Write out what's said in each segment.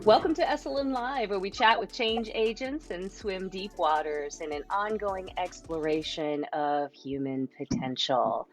Welcome to Esalen Live, where we chat with change agents and swim deep waters in an ongoing exploration of human potential.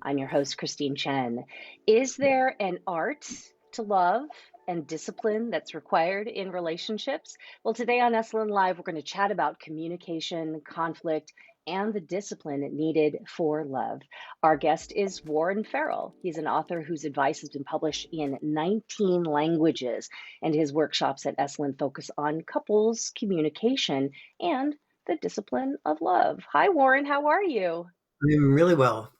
I'm your host, Christine Chen. Is there an art to love and discipline that's required in relationships? Well, today on Esalen Live, we're going to chat about communication, conflict, and the discipline needed for love. Our guest is Warren Farrell. He's an author whose advice has been published in 19 languages, and his workshops at Esalen focus on couples, communication, and the discipline of love. Hi, Warren. How are you? I'm really well.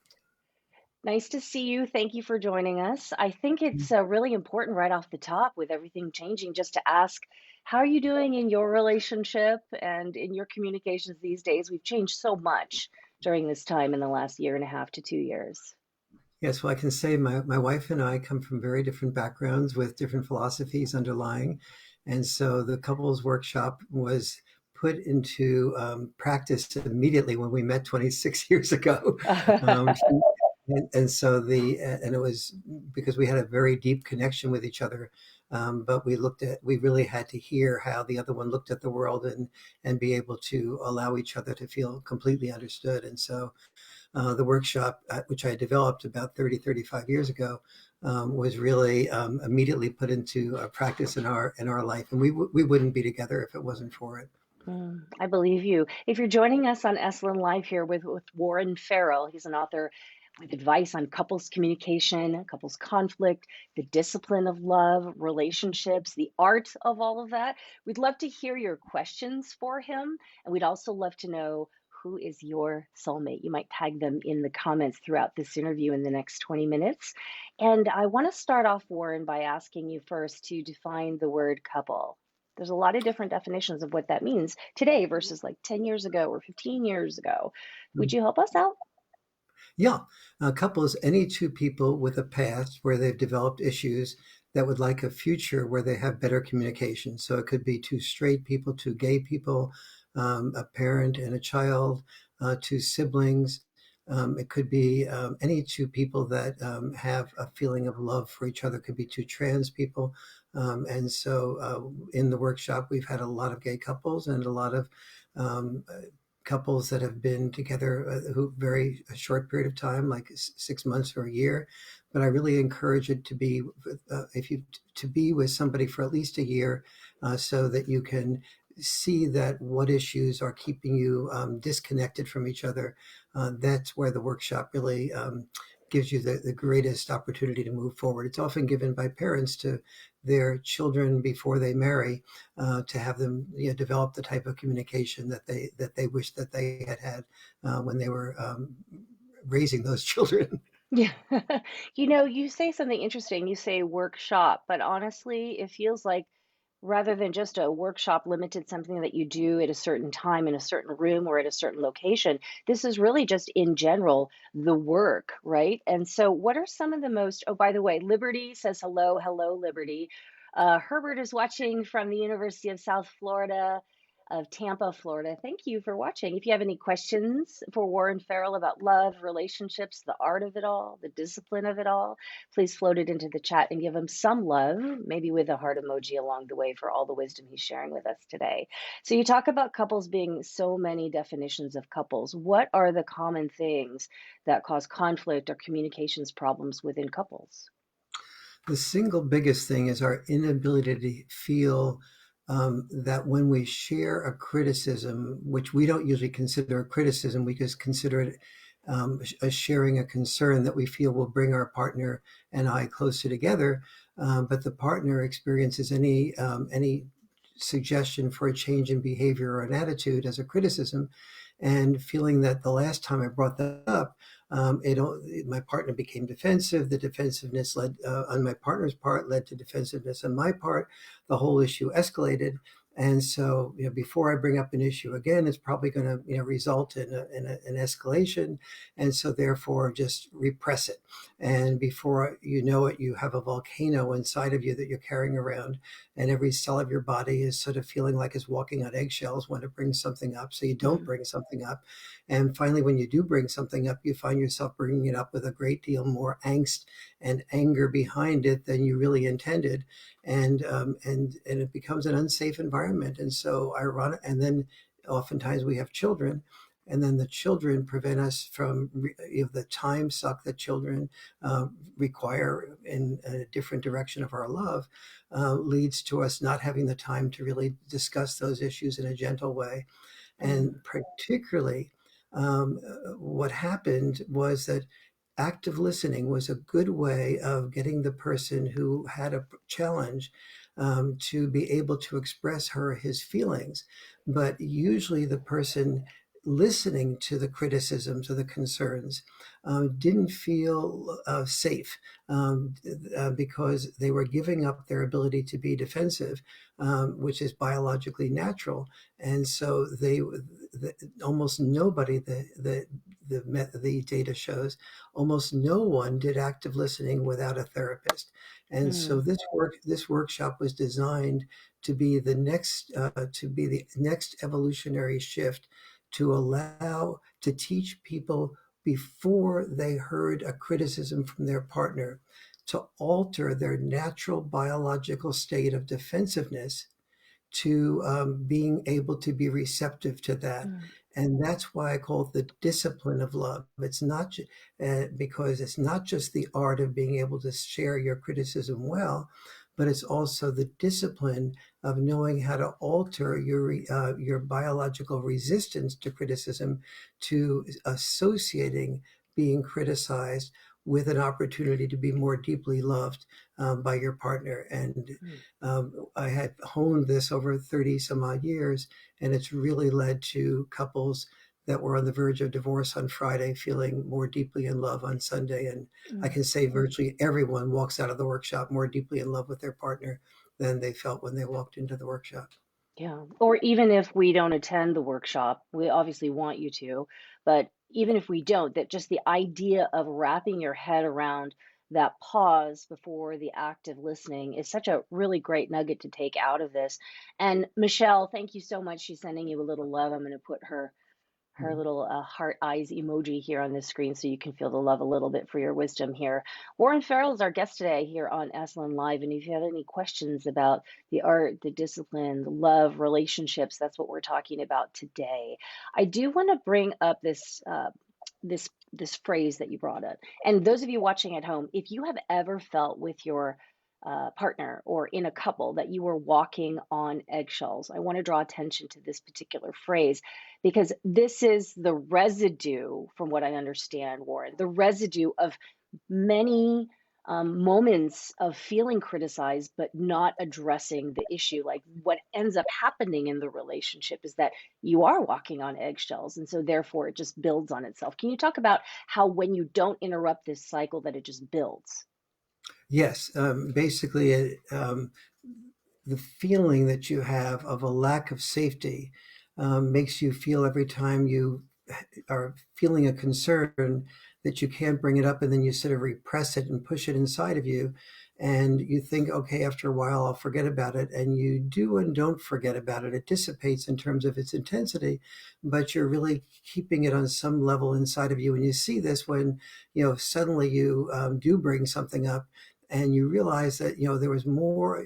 Nice to see you. Thank you for joining us. I think it's really important right off the top with everything changing just to ask, how are you doing in your relationship and in your communications these days? We've changed so much during this time in the last year and a half to 2 years. Yes, well, I can say my wife and I come from very different backgrounds with different philosophies underlying. And so the couples workshop was put into practice immediately when we met 26 years ago. Um, and it was because we had a very deep connection with each other. But we really had to hear how the other one looked at the world and be able to allow each other to feel completely understood. And so the workshop, which I developed about 35 years ago, was really immediately put into practice in our life, and we wouldn't be together if it wasn't for it. I believe you. If you're joining us on Esalen Live here with Warren Farrell, he's an author with advice on couples communication, couples conflict, the discipline of love, relationships, the art of all of that. We'd love to hear your questions for him. And we'd also love to know, who is your soulmate? You might tag them in the comments throughout this interview in the next 20 minutes. And I want to start off, Warren, by asking you first to define the word couple. There's a lot of different definitions of what that means today versus like 10 years ago or 15 years ago. Would you help us out? Yeah, a couple is any two people with a past where they've developed issues that would like a future where they have better communication. So it could be two straight people, two gay people, a parent and a child, two siblings. It could be any two people that have a feeling of love for each other. It could be two trans people. And so in the workshop, we've had a lot of gay couples and a lot of um, couples that have been together who very a short period of time, like 6 months or a year. But I really encourage it to be if you to be with somebody for at least a year, so that you can see that what issues are keeping you disconnected from each other. That's where the workshop really gives you the greatest opportunity to move forward. It's often given by parents to their children before they marry, to have them develop the type of communication that they wish that they had had when they were raising those children. Yeah. You say something interesting. You say workshop, but honestly, it feels like rather than just a workshop limited something that you do at a certain time in a certain room or at a certain location, this is really just in general the work, right? And so, what are some of the most, oh, by the way, Liberty says hello, hello, Liberty. Herbert is watching from the University of South Florida. Of Tampa, Florida. Thank you for watching. If you have any questions for Warren Farrell about love, relationships, the art of it all, the discipline of it all, please float it into the chat and give him some love, maybe with a heart emoji along the way for all the wisdom he's sharing with us today. So, you talk about couples being so many definitions of couples. What are the common things that cause conflict or communications problems within couples? The single biggest thing is our inability to feel that when we share a criticism, which we don't usually consider a criticism, we just consider it a sharing a concern that we feel will bring our partner and I closer together. But the partner experiences any suggestion for a change in behavior or an attitude as a criticism, and feeling that the last time I brought that up, my partner became defensive. The defensiveness led on my partner's part led to defensiveness on my part. The whole issue escalated, And so, before I bring up an issue again, it's probably going to, result in an escalation. And so therefore just repress it. And before you know it, you have a volcano inside of you that you're carrying around, and every cell of your body is sort of feeling like it's walking on eggshells when it brings something up. So you don't Mm, bring something up. And finally, when you do bring something up, you find yourself bringing it up with a great deal more angst and anger behind it than you really intended, and it becomes an unsafe environment. And so ironic, and then oftentimes we have children, and then the children prevent us from the time suck that children uh, require in a different direction of our love, leads to us not having the time to really discuss those issues in a gentle way. mm, And particularly, what happened was that active listening was a good way of getting the person who had a challenge to be able to express her his feelings. But usually, the person listening to the criticisms or the concerns didn't feel safe, because they were giving up their ability to be defensive, which is biologically natural. And so almost nobody, the data shows, almost no one did active listening without a therapist. And so mm, this workshop was designed to be the next evolutionary shift, to allow to teach people before they heard a criticism from their partner to alter their natural biological state of defensiveness to being able to be receptive to that. mm, And that's why I call it the discipline of love. It's not because it's not just the art of being able to share your criticism well, but it's also the discipline of knowing how to alter your biological resistance to criticism, to associating being criticized with an opportunity to be more deeply loved by your partner. And mm. I had honed this over 30 some odd years, and it's really led to couples that were on the verge of divorce on Friday feeling more deeply in love on Sunday. And I Mm. can say virtually everyone walks out of the workshop more deeply in love with their partner than they felt when they walked into the workshop. Yeah. Or even if we don't attend the workshop, we obviously want you to, but even if we don't, that just the idea of wrapping your head around that pause before the active listening is such a really great nugget to take out of this. And Michelle, thank you so much. She's sending you a little love. I'm going to put her Mhm. little heart eyes emoji here on the screen so you can feel the love a little bit for your wisdom here. Warren Farrell is our guest today here on Esalen Live. And if you have any questions about the art, the discipline, the love, relationships, that's what we're talking about today. I do want to bring up this phrase that you brought up. And those of you watching at home, if you have ever felt with your partner or in a couple that you were walking on eggshells, I want to draw attention to this particular phrase because this is the residue, from what I understand, Warren, the residue of many moments of feeling criticized but not addressing the issue. Like what ends up happening in the relationship is that you are walking on eggshells, and so therefore it just builds on itself. Can you talk about how when you don't interrupt this cycle that it just builds? Yes, basically, the feeling that you have of a lack of safety makes you feel every time you are feeling a concern that you can't bring it up, and then you sort of repress it and push it inside of you. And you think, okay, after a while, I'll forget about it. And you do and don't forget about it. It dissipates in terms of its intensity, but you're really keeping it on some level inside of you. And you see this when, suddenly you do bring something up and you realize that there was more,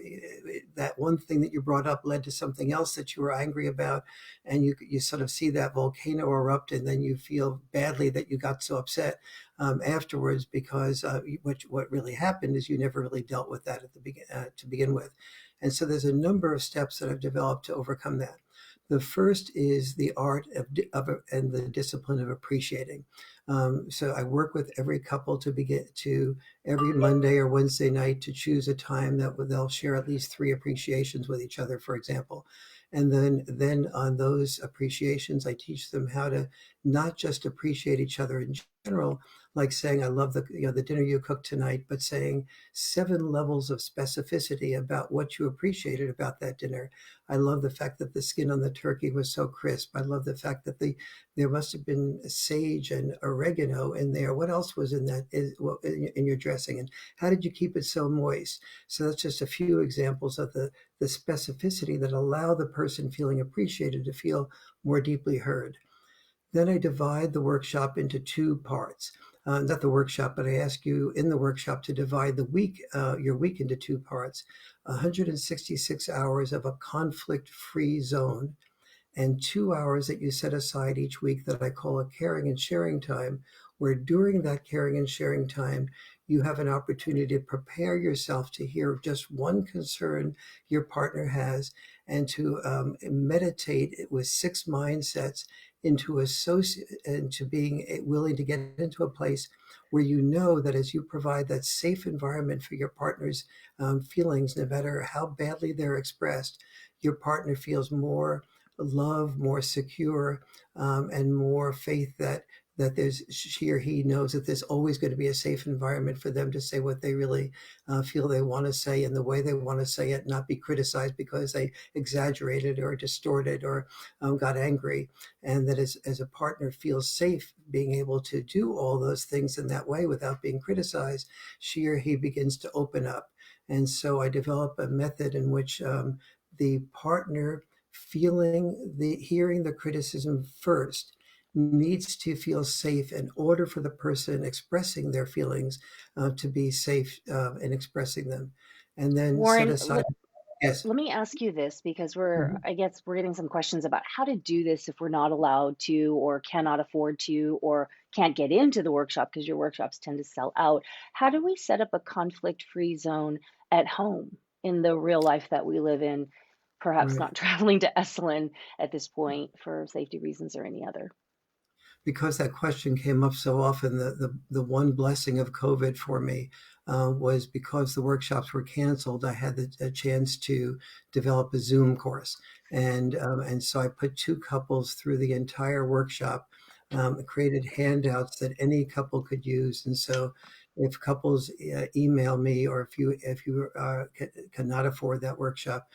that one thing that you brought up led to something else that you were angry about, and you sort of see that volcano erupt, and then you feel badly that you got so upset afterwards, because what really happened is you never really dealt with that to begin with. And so there's a number of steps that I've developed to overcome that. The first is the art and the discipline of appreciating. So I work with every couple to begin to every Monday or Wednesday night to choose a time that they'll share at least three appreciations with each other, for example. And then on those appreciations, I teach them how to not just appreciate each other in general, like saying, I love the dinner you cooked tonight, but saying 7 levels of specificity about what you appreciated about that dinner. I love the fact that the skin on the turkey was so crisp. I love the fact that there must have been sage and oregano in there. What else was in that in your dressing? And how did you keep it so moist? So that's just a few examples of the specificity that allow the person feeling appreciated to feel more deeply heard. Then I divide the workshop into 2 parts. Not the workshop, but I ask you in the workshop to divide your week into 2 parts. 166 hours of a conflict-free zone and 2 hours that you set aside each week that I call a caring and sharing time, where during that caring and sharing time, you have an opportunity to prepare yourself to hear just one concern your partner has and to meditate with 6 mindsets into being willing to get into a place where you know that as you provide that safe environment for your partner's feelings, no matter how badly they're expressed, your partner feels more love, more secure, and more faith that there's she or he knows that there's always going to be a safe environment for them to say what they really feel they want to say and the way they want to say it, not be criticized because they exaggerated or distorted or got angry, and that as a partner feels safe being able to do all those things in that way without being criticized, she or he begins to open up. And so I develop a method in which the partner hearing the criticism first needs to feel safe in order for the person expressing their feelings to be safe in expressing them, and then set Warren, aside. Yes. let me ask you this because Mhm. I guess we're getting some questions about how to do this if we're not allowed to or cannot afford to or can't get into the workshop because your workshops tend to sell out. How do we set up a conflict-free zone at home in the real life that we live in, perhaps Right. not traveling to Esalen at this point for safety reasons or any other? Because that question came up so often, the one blessing of COVID for me was because the workshops were canceled. I had a chance to develop a Zoom course, and so I put 2 couples through the entire workshop, created handouts that any couple could use, and so. If couples email me, or if you cannot afford that workshop,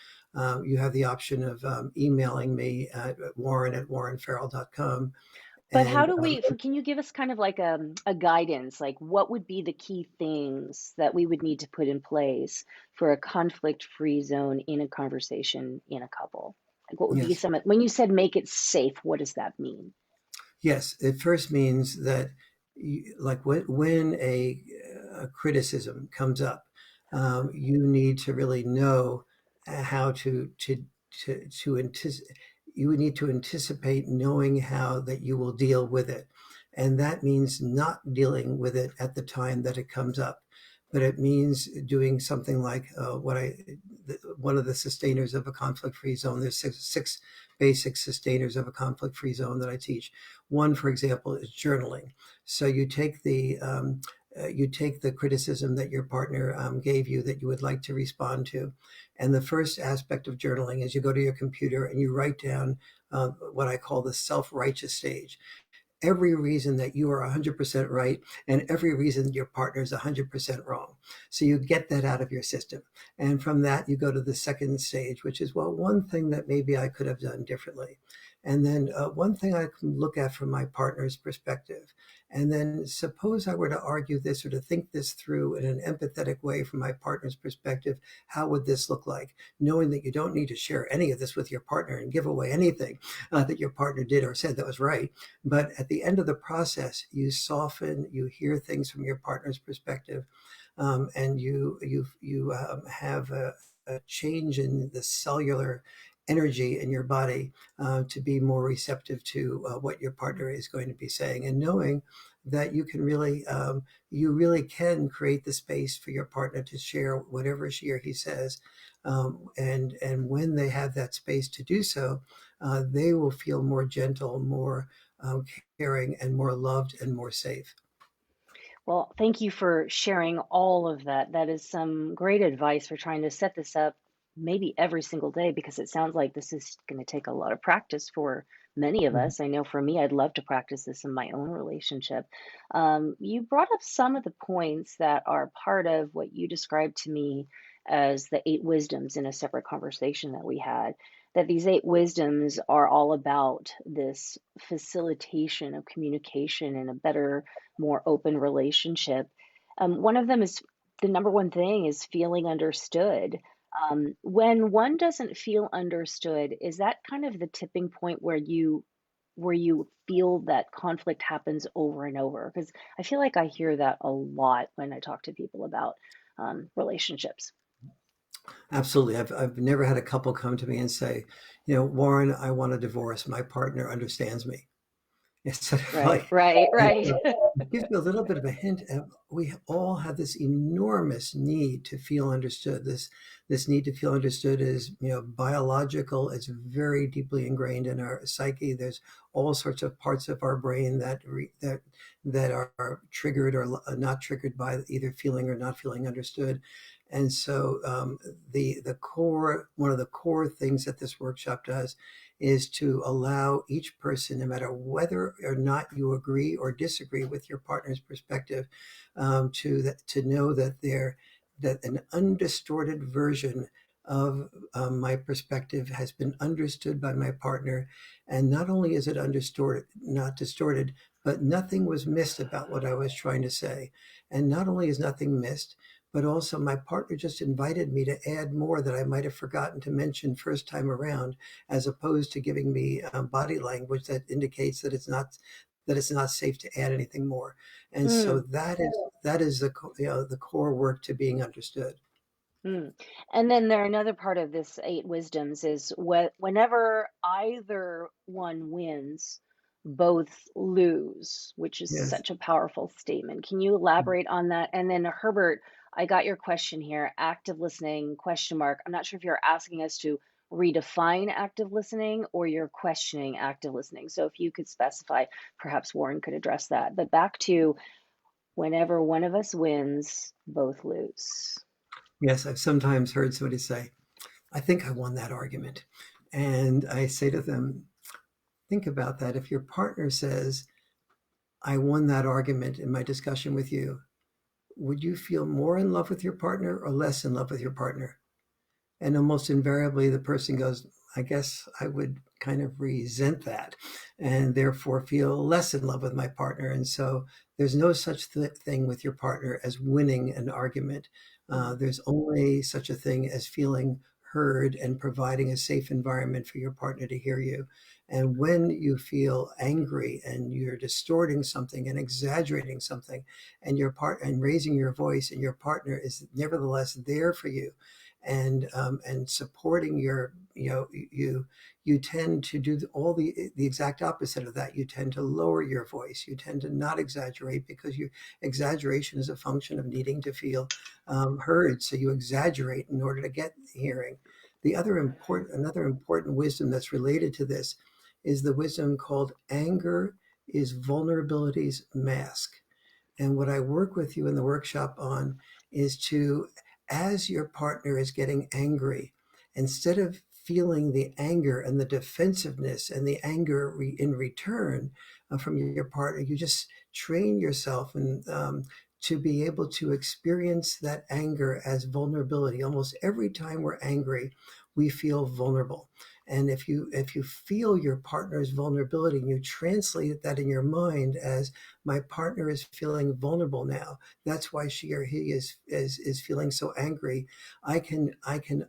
you have the option of emailing me at warren@warrenfarrell.com. But how And do can you give us kind of like a guidance, like what would be the key things that we would need to put in place for a conflict-free zone in a conversation in a couple? Like what would be yes, some, when you said make it safe, what does that mean? yes, it first means that like when a criticism comes up, you need to really know how to anticipate. You would need to anticipate knowing how that you will deal with it, and that means not dealing with it at the time that it comes up, but it means doing something like one of the sustainers of a conflict-free zone. There's six basic sustainers of a conflict-free zone that I teach. One, for example, is journaling. So you take the criticism that your partner gave you that you would like to respond to, and the first aspect of journaling is you go to your computer and you write down what I call the self-righteous stage, every reason that you are 100% right and every reason your partner is 100% wrong. So you get that out of your system. And from that, you go to the second stage, which is, well, one thing that maybe I could have done differently. And then one thing I can look at from my partner's perspective. And then suppose I were to argue this or to think this through in an empathetic way from my partner's perspective, how would this look like? Knowing that you don't need to share any of this with your partner and give away anything that your partner did or said that was right, but at the end of the process, you soften, you hear things from your partner's perspective, and you have a change in the cellular energy in your body to be more receptive to what your partner is going to be saying, and knowing that you really can create the space for your partner to share whatever she or he says, and when they have that space to do so, they will feel more gentle, more um, caring, and more loved and more safe. Well, thank you for sharing all of that. That is some great advice for trying to set this up maybe every single day, because it sounds like this is going to take a lot of practice for many of Mhm. us. I know for me, I'd love to practice this in my own relationship. You brought up some of the points that are part of what you described to me as the eight wisdoms in a separate conversation that we had. That these eight wisdoms are all about this facilitation of communication and a better, more open relationship. One of them is the number one thing is feeling understood. When one doesn't feel understood, is that kind of the tipping point where you feel that conflict happens over and over? Because I feel like I hear that a lot when I talk to people about relationships. Absolutely. I've never had a couple come to me and say, Warren, I want a divorce. My partner understands me. Instead of Right, like, right, and right. so it gives me a little bit of a hint of we all have this enormous need to feel understood. This need to feel understood is, biological. It's very deeply ingrained in our psyche. There's all sorts of parts of our brain that are triggered or not triggered by either feeling or not feeling understood. And so the core one of the core things that this workshop does is to allow each person, no matter whether or not you agree or disagree with your partner's perspective, to know that an undistorted version of my perspective has been understood by my partner, and not only is it understood, not distorted, but nothing was missed about what I was trying to say, and not only is nothing missed, but also my partner just invited me to add more that I might have forgotten to mention first time around, as opposed to giving me body language that indicates that it's not safe to add anything more. And so Mm. that is the core work to being understood. Mm. And then there another part of this eight wisdoms is whenever either one wins, both lose, which is Yes. such a powerful statement. Can you elaborate on that? And then Herbert, I got your question here. Active listening, question mark. I'm not sure if you're asking us to redefine active listening or you're questioning active listening. So if you could specify, perhaps Warren could address that. But back to whenever one of us wins, both lose. Yes, I've sometimes heard somebody say, I think I won that argument. And I say to them, think about that. If your partner says, I won that argument in my discussion with you, would you feel more in love with your partner or less in love with your partner? And almost invariably, the person goes, I guess I would kind of resent that and therefore feel less in love with my partner. And so there's no such thing with your partner as winning an argument. Mm, There's only such a thing as feeling heard and providing a safe environment for your partner to hear you. And when you feel angry and you're distorting something and exaggerating something and raising your voice, and your partner is nevertheless there for you and supporting you tend to do all the exact opposite of that. You tend to lower your voice. You tend to not exaggerate because exaggeration is a function of needing to feel heard. So you exaggerate in order to get hearing. Another important wisdom that's related to this is the wisdom called anger is vulnerability's mask. And what I work with you in the workshop on is to, as your partner is getting angry, instead of feeling the anger and the defensiveness and the anger in return from your partner, you just train yourself to be able to experience that anger as vulnerability. Almost every time we're angry, we feel vulnerable. And if you feel your partner's vulnerability and you translate that in your mind as my partner is feeling vulnerable now. That's why she or he is feeling so angry. I can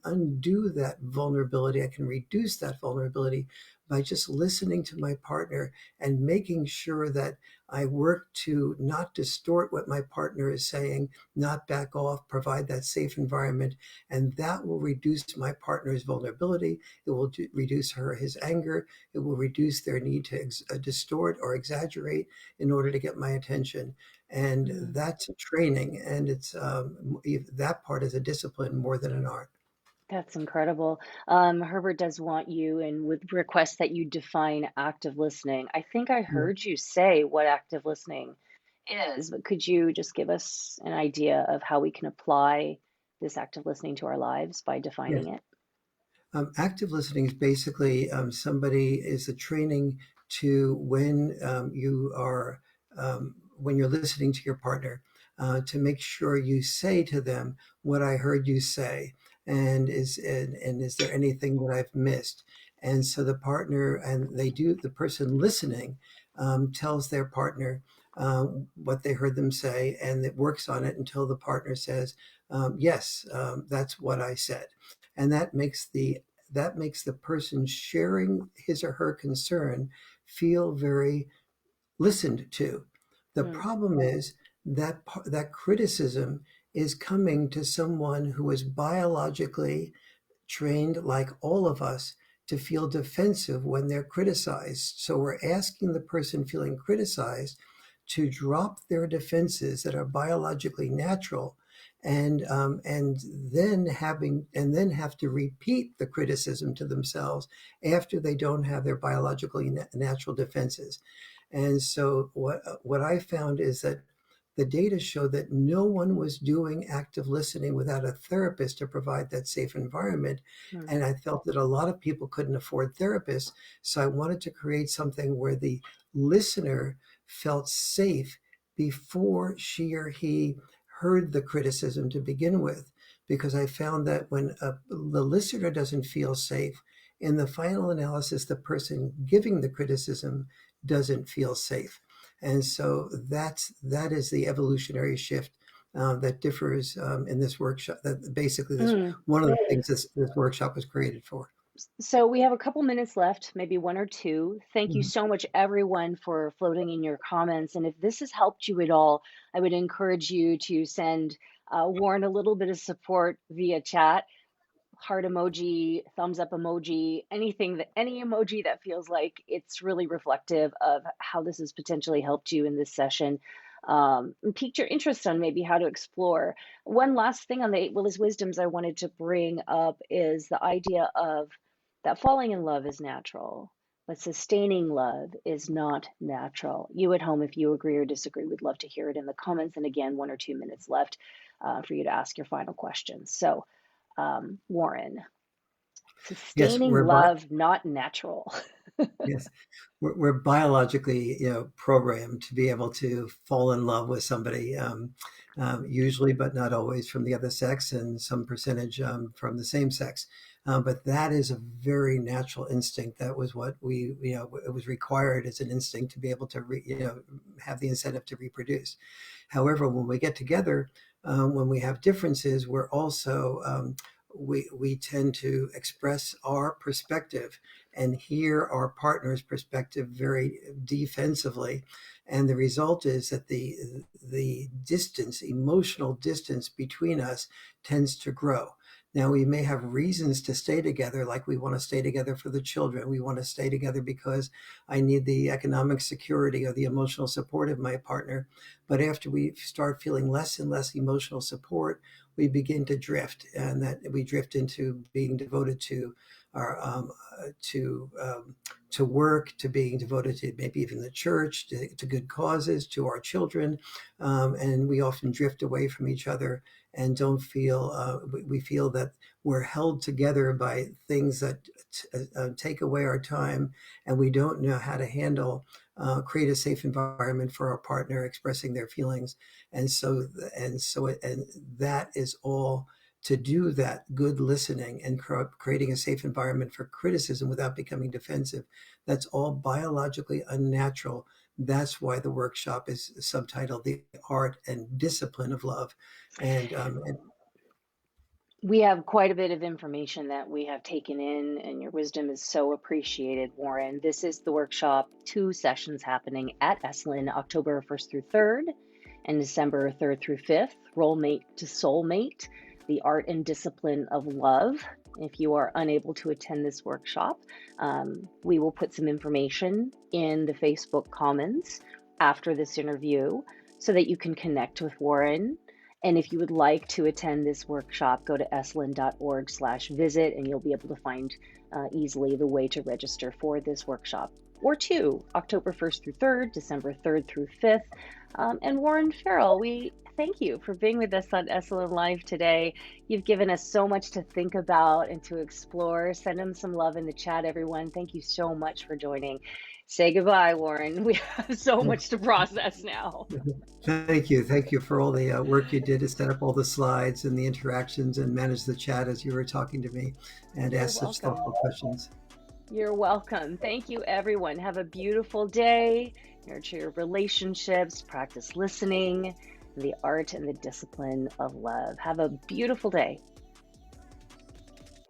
undo that vulnerability. I can reduce that vulnerability by just listening to my partner and making sure that I work to not distort what my partner is saying, not back off, provide that safe environment, and that will reduce my partner's vulnerability. It will reduce his anger. It will reduce their need to distort or exaggerate in order to get my attention. And mm. that's training, and that part is a discipline more than an art. That's incredible. Herbert does want you and would request that you define active listening. I think I Yeah. heard you say what active listening is, but could you just give us an idea of how we can apply this active listening to our lives by Yes. defining it? Active listening is basically somebody is a training to when you're listening to your partner, to make sure you say to them what I heard you say, and is there anything that I've missed? And so the person listening tells their partner what they heard them say, and it works on it until the partner says, yes, that's what I said. And that makes the person sharing his or her concern feel very listened to. The Mm, problem is that criticism is coming to someone who is biologically trained, like all of us, to feel defensive when they're criticized. So we're asking the person feeling criticized to drop their defenses that are biologically natural, and then have to repeat the criticism to themselves after they don't have their biologically natural defenses. And so what I found is that the data show that no one was doing active listening without a therapist to provide that safe environment. mm, And I felt that a lot of people couldn't afford therapists. So I wanted to create something where the listener felt safe before she or he heard the criticism to begin with. Because I found that when the listener doesn't feel safe, in the final analysis, the person giving the criticism doesn't feel safe. And so that is the evolutionary shift that differs in this workshop. That basically this mm. one of the things this workshop was created for. So we have a couple minutes left, maybe one or two. Thank you Mhm. so much, everyone, for floating in your comments. And if this has helped you at all, I would encourage you to send Warren a little bit of support via chat, heart emoji, thumbs up emoji, any emoji that feels like it's really reflective of how this has potentially helped you in this session. And piqued your interest on maybe how to explore. One last thing on the eight Willis wisdoms I wanted to bring up is the idea of that falling in love is natural, but sustaining love is not natural. You at home, if you agree or disagree, would love to hear it in the comments. And again, 1 or 2 minutes left for you to ask your final questions. So, Warren, Yes, sustaining love, not natural. yes, we're biologically, programmed to be able to fall in love with somebody, usually, but not always, from the other sex, and some percentage from the same sex. But that is a very natural instinct. That was what it was required as an instinct to be able to, have the incentive to reproduce. However, when we get together, when we have differences, we're also we tend to express our perspective and hear our partner's perspective very defensively, and the result is that the emotional distance between us tends to grow. Now, we may have reasons to stay together, like we want to stay together for the children. We want to stay together because I need the economic security or the emotional support of my partner. But after we start feeling less and less emotional support, we begin to drift, and that we drift into being devoted to our to work, to being devoted to maybe even the church, to good causes, to our children, and we often drift away from each other and don't feel we feel that we're held together by things that take away our time, and we don't know how to handle create a safe environment for our partner expressing their feelings. And that is all to do that good listening and creating a safe environment for criticism without becoming defensive. That's all biologically unnatural. That's why the workshop is subtitled The Art and Discipline of Love. And We have quite a bit of information that we have taken in, and your wisdom is so appreciated, Warren. This is the workshop, 2 sessions happening at Esalen, October 1st through 3rd and December 3rd through 5th. Rollmate to Soulmate, the art and discipline of love. If you are unable to attend this workshop, we will put some information in the Facebook comments after this interview so that you can connect with Warren And if you would like to attend this workshop, go to esalen.org/visit, and you'll be able to find easily the way to register for this workshop. Or two, October 1st through 3rd, December 3rd through 5th. And Warren Farrell, we thank you for being with us on Esalen Live today. You've given us so much to think about and to explore. Send him some love in the chat, everyone. Thank you so much for joining. Say goodbye, Warren. We have so much to process now. Thank you. Thank you for all the work you did to set up all the slides and the interactions and manage the chat as you were talking to me and You're ask such welcome. thoughtful questions. You're welcome. Thank you, everyone. Have a beautiful day. Nurture your relationships, practice listening, the art and the discipline of love. Have a beautiful day.